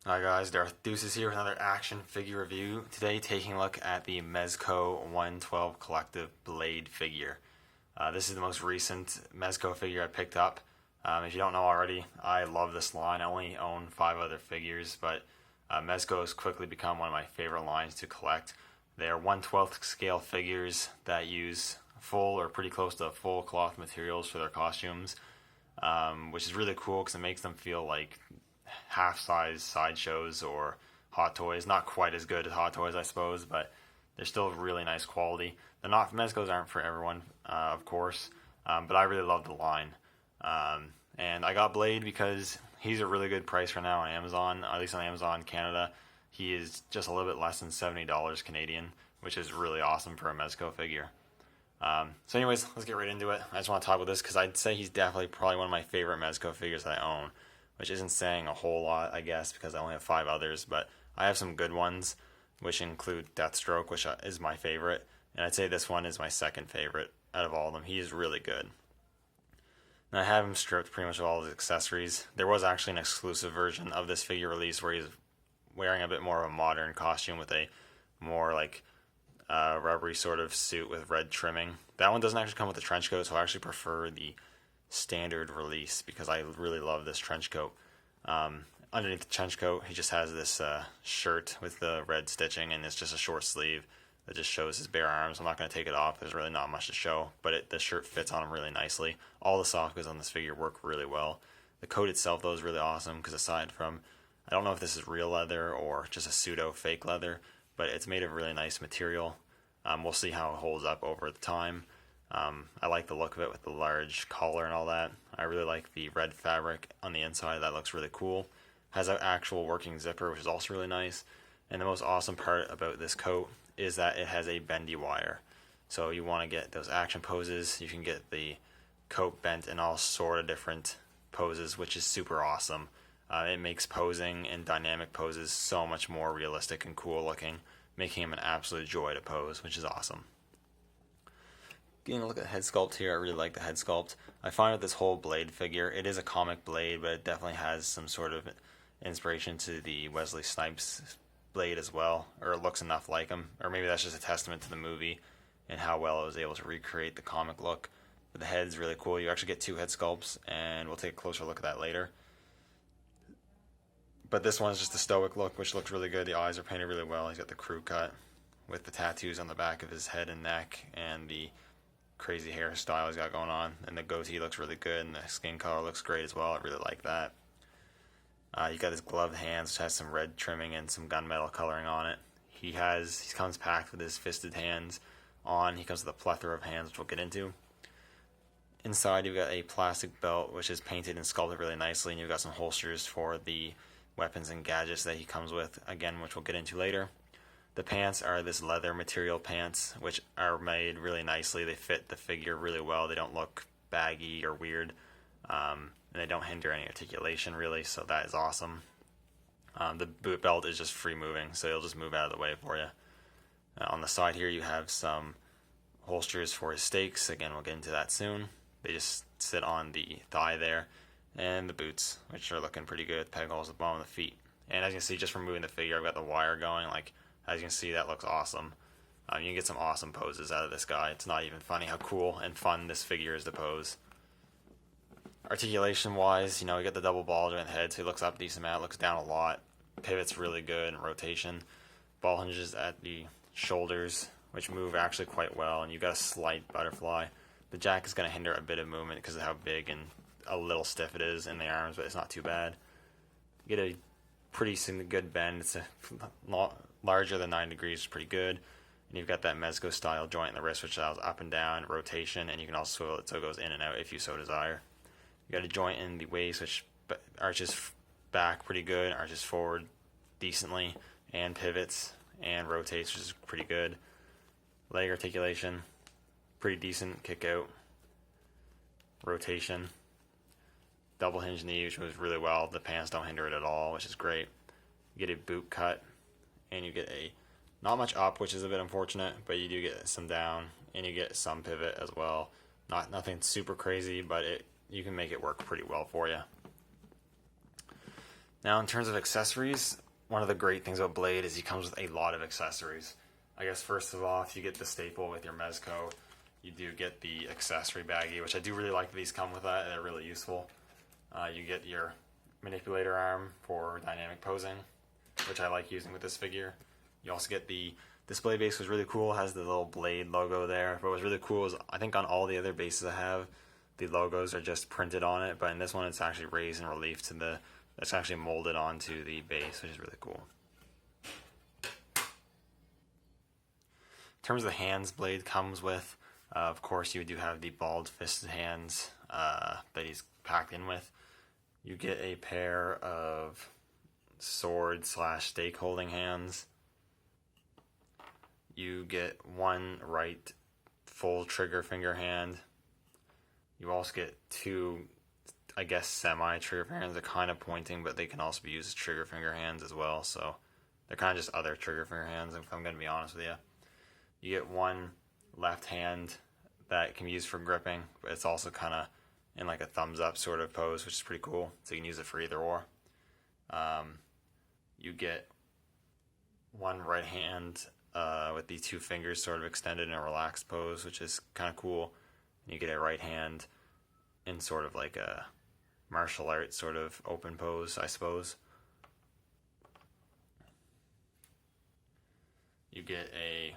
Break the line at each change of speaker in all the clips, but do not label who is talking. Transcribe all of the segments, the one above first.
Hi guys, Darth Deuces here with another action figure review. Today taking a look at the Mezco 112 Collective Blade figure. This is the most recent Mezco figure I picked up. If you don't know already, I love this line. I only own 5 other figures, but Mezco has quickly become one of my favorite lines to collect. They are 1/12 scale figures that use full or pretty close to full cloth materials for their costumes, which is really cool because it makes them feel like half-size sideshows or Hot Toys. Not quite as good as Hot Toys, I suppose, but they're still really nice quality. The not Mezcos aren't for everyone, of course, but I really love the line. And I got Blade because he's a really good price right now on Amazon, at least on Amazon Canada. He is just a little bit less than $70 Canadian, which is really awesome for a Mezco figure. So anyways, let's get right into it. I just want to talk about this because I'd say he's definitely probably one of my favorite Mezco figures that I own, which isn't saying a whole lot, I guess, because I only have 5 others, but I have some good ones, which include Deathstroke, which is my favorite, and I'd say this one is my second favorite out of all of them. He is really good. And I have him stripped pretty much of all his accessories. There was actually an exclusive version of this figure release where he's wearing a bit more of a modern costume with a more like rubbery sort of suit with red trimming. That one doesn't actually come with a trench coat, so I actually prefer the standard release because I really love this trench coat. Underneath the trench coat, he just has this shirt with the red stitching, and it's just a short sleeve that just shows his bare arms. I'm not going to take it off. There's really not much to show, but the shirt fits on him really nicely. All the soft goods on this figure work really well. The coat itself, though, is really awesome because aside from, I don't know if this is real leather or just a pseudo fake leather, but it's made of really nice material. We'll see how it holds up over the time. I like the look of it with the large collar and all that. I really like the red fabric on the inside. That looks really cool. Has an actual working zipper, which is also really nice. And the most awesome part about this coat is that it has a bendy wire. So you want to get those action poses, you can get the coat bent in all sort of different poses, which is super awesome. It makes posing and dynamic poses so much more realistic and cool looking, making him an absolute joy to pose, which is awesome. Getting a look at head sculpt here, I really like the head sculpt. I find with this whole Blade figure, it is a comic Blade, but it definitely has some sort of inspiration to the Wesley Snipes Blade as well, or it looks enough like him, or maybe that's just a testament to the movie and how well it was able to recreate the comic look. But the head's really cool. You actually get 2 head sculpts, and we'll take a closer look at that later. But this one is just a stoic look, which looks really good. The eyes are painted really well. He's got the crew cut with the tattoos on the back of his head and neck, and the crazy hairstyle he's got going on, and the goatee looks really good, and the skin color looks great as well. I really like that. You got his gloved hands, which has some red trimming and some gunmetal coloring on it. He comes packed with his fisted hands on. He comes with a plethora of hands, which we'll get into. Inside, you've got a plastic belt, which is painted and sculpted really nicely, and you've got some holsters for the weapons and gadgets that he comes with, again, which we'll get into later. The pants are this leather material pants, which are made really nicely. They fit the figure really well. They don't look baggy or weird, and they don't hinder any articulation really, so that is awesome. The boot belt is just free moving, so it'll just move out of the way for you. On the side here, you have some holsters for his stakes. Again, we'll get into that soon. They just sit on the thigh there, and the boots, which are looking pretty good. Peg holes at the bottom of the feet. And as you can see, just from moving the figure, I've got the wire going. As you can see, that looks awesome. You can get some awesome poses out of this guy. It's not even funny how cool and fun this figure is to pose. Articulation-wise, we got the double ball joint head, so he looks up a decent amount, looks down a lot. Pivot's really good, and rotation. Ball hinges at the shoulders, which move actually quite well, and you've got a slight butterfly. The jack is going to hinder a bit of movement because of how big and a little stiff it is in the arms, but it's not too bad. You get a pretty good bend. It's larger than 9 degrees, is pretty good. And you've got that Mezco style joint in the wrist, which allows up and down rotation, and you can also swivel it so it goes in and out if you so desire. You got a joint in the waist, which arches back pretty good, arches forward decently, and pivots and rotates, which is pretty good. Leg articulation, pretty decent. Kick out, rotation, double hinge knee, which moves really well. The pants don't hinder it at all, which is great. You get a boot cut, and you get not much up, which is a bit unfortunate, but you do get some down, and you get some pivot as well. Nothing super crazy, but you can make it work pretty well for you. Now, in terms of accessories, one of the great things about Blade is he comes with a lot of accessories. I guess first of all, if you get the staple with your Mezco, you do get the accessory baggie, which I do really like that these come with that. They're really useful. You get your manipulator arm for dynamic posing, which I like using with this figure. You also get the display base, was really cool. It has the little Blade logo there. But what's really cool is I think on all the other bases I have, the logos are just printed on it, but in this one it's actually raised in relief to the, it's actually molded onto the base, which is really cool. In terms of the hands Blade comes with, of course you do have the bald fisted hands that he's packed in with. You get a pair of sword / stake holding hands. You get one right full trigger finger hand. You also get two, I guess, semi trigger finger hands. They're kind of pointing, but they can also be used as trigger finger hands as well. So they're kind of just other trigger finger hands, if I'm going to be honest with you. You get one left hand that can be used for gripping, but it's also kind of in like a thumbs up sort of pose, which is pretty cool. So you can use it for either or. You get one right hand with the two fingers sort of extended in a relaxed pose, which is kind of cool. And you get a right hand in sort of like a martial arts sort of open pose, I suppose. You get a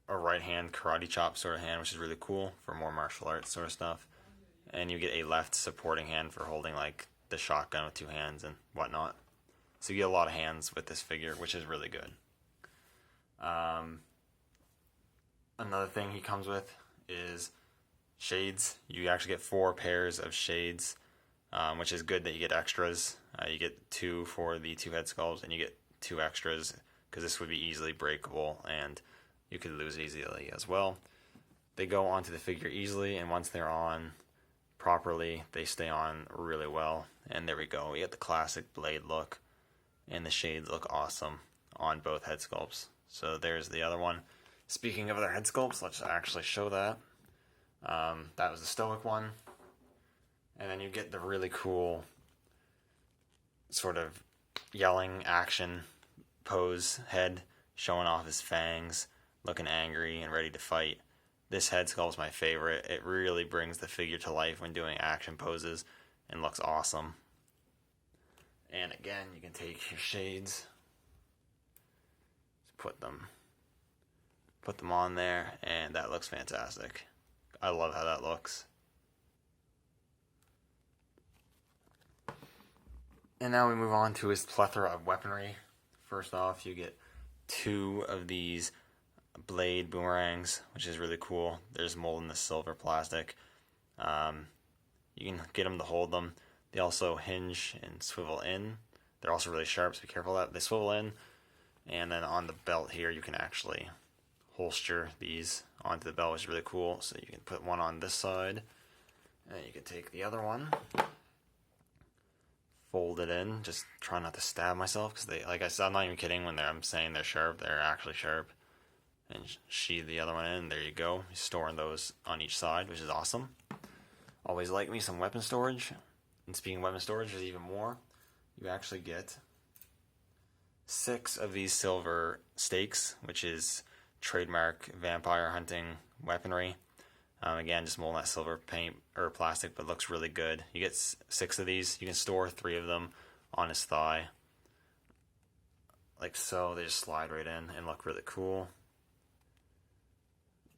right hand karate chop sort of hand, which is really cool for more martial arts sort of stuff. And you get a left supporting hand for holding like the shotgun with two hands and whatnot. So you get a lot of hands with this figure, which is really good. Another thing he comes with is shades. You actually get 4 pairs of shades, which is good that you get extras. You get 2 for the 2 head sculpts, and you get 2 extras because this would be easily breakable and you could lose easily as well. They go onto the figure easily, and once they're on properly, they stay on really well. And there we go. We get the classic Blade look, and the shades look awesome on both head sculpts. So there's the other one. Speaking of other head sculpts, let's actually show that. That was the Stoic one. And then you get the really cool sort of yelling action pose head, showing off his fangs, looking angry and ready to fight. This head sculpt is my favorite. It really brings the figure to life when doing action poses and looks awesome. And again, you can take your shades, just put them on there, and that looks fantastic. I love how that looks. And now we move on to his plethora of weaponry. First off, you get 2 of these Blade boomerangs, which is really cool. There's mold in the silver plastic. You can get them to hold them. They also hinge and swivel in. They're also really sharp, so be careful of that. They swivel in, and then on the belt here, you can actually holster these onto the belt, which is really cool. So you can put one on this side, and you can take the other one, fold it in. Just try not to stab myself, because they, like I said, I'm not even kidding when I'm saying they're sharp. They're actually sharp. And sheathe the other one in. There you go. You're storing those on each side, which is awesome. Always like me some weapon storage. And speaking of weapon storage, there's even more. You actually get 6 of these silver stakes, which is trademark vampire hunting weaponry. Again, just molding that silver paint or plastic, but looks really good. You get 6 of these. You can store 3 of them on his thigh, like so. They just slide right in and look really cool.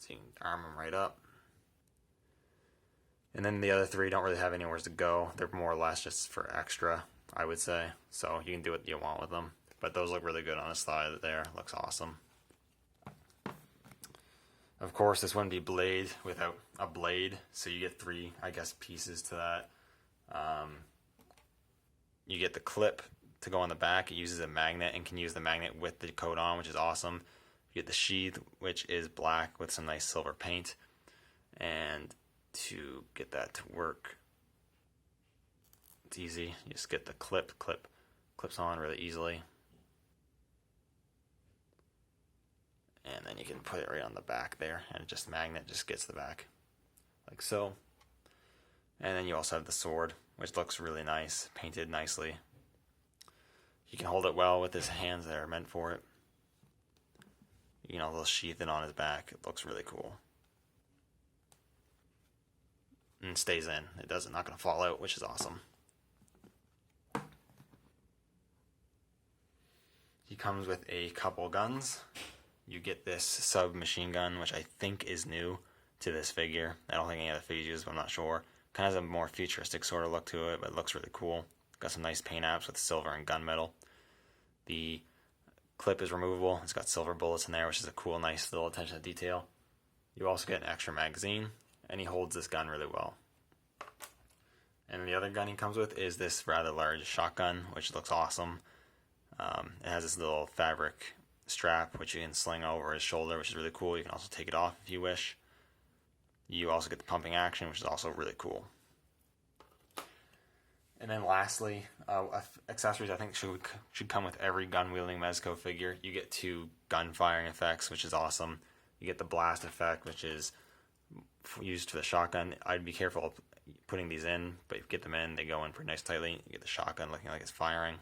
So you can arm them right up. And then the other 3 don't really have anywhere to go. They're more or less just for extra, I would say. So you can do what you want with them. But those look really good on his thigh there. Looks awesome. Of course, this wouldn't be Blade without a blade. So you get 3, I guess, pieces to that. You get the clip to go on the back. It uses a magnet and can use the magnet with the coat on, which is awesome. You get the sheath, which is black with some nice silver paint. And to get that to work, it's easy. You just get the clips on really easily. And then you can put it right on the back there, and it just magnet just gets the back, like so. And then you also have the sword, which looks really nice, painted nicely. He can hold it well with his hands that are meant for it. You know, they'll sheath it on his back. It looks really cool. And it stays in. It doesn't, not going to fall out, which is awesome. He comes with a couple guns. You get this submachine gun, which I think is new to this figure. I don't think any other figures use, but I'm not sure. Kind of has a more futuristic sort of look to it, but it looks really cool. Got some nice paint apps with silver and gunmetal. The clip is removable. It's got silver bullets in there, which is a cool, nice little attention to detail. You also get an extra magazine, and he holds this gun really well. And the other gun he comes with is this rather large shotgun, which looks awesome. It has this little fabric strap, which you can sling over his shoulder, which is really cool. You can also take it off if you wish. You also get the pumping action, which is also really cool. And then lastly, accessories I think should come with every gun-wielding Mezco figure. You get 2 gun-firing effects, which is awesome. You get the blast effect, which is used for the shotgun. I'd be careful of putting these in, but if you get them in, they go in pretty nice tightly. You get the shotgun looking like it's firing.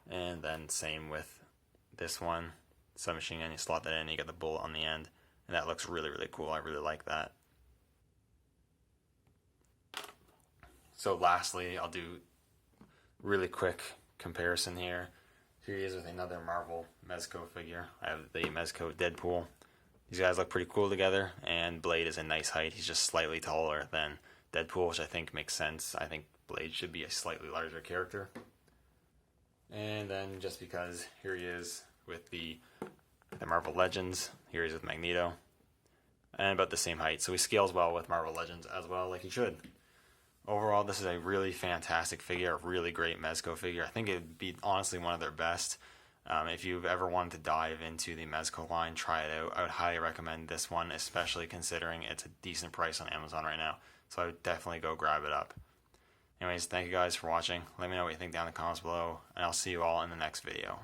And then same with this one, submachine gun, you slot that in, you get the bullet on the end, and that looks really, really cool. I really like that. So lastly, I'll do really quick comparison here. Here he is with another Marvel Mezco figure. I have the Mezco Deadpool. These guys look pretty cool together, and Blade is a nice height. He's just slightly taller than Deadpool, which I think makes sense. I think Blade should be a slightly larger character. And then just because here he is with the Marvel Legends, here he is with Magneto, and about the same height. So he scales well with Marvel Legends as well, like he should. Overall, this is a really fantastic figure, a really great Mezco figure. I think it would be honestly one of their best. If you've ever wanted to dive into the Mezco line, try it out. I would highly recommend this one, especially considering it's a decent price on Amazon right now. So I would definitely go grab it up. Anyways, thank you guys for watching. Let me know what you think down in the comments below, and I'll see you all in the next video.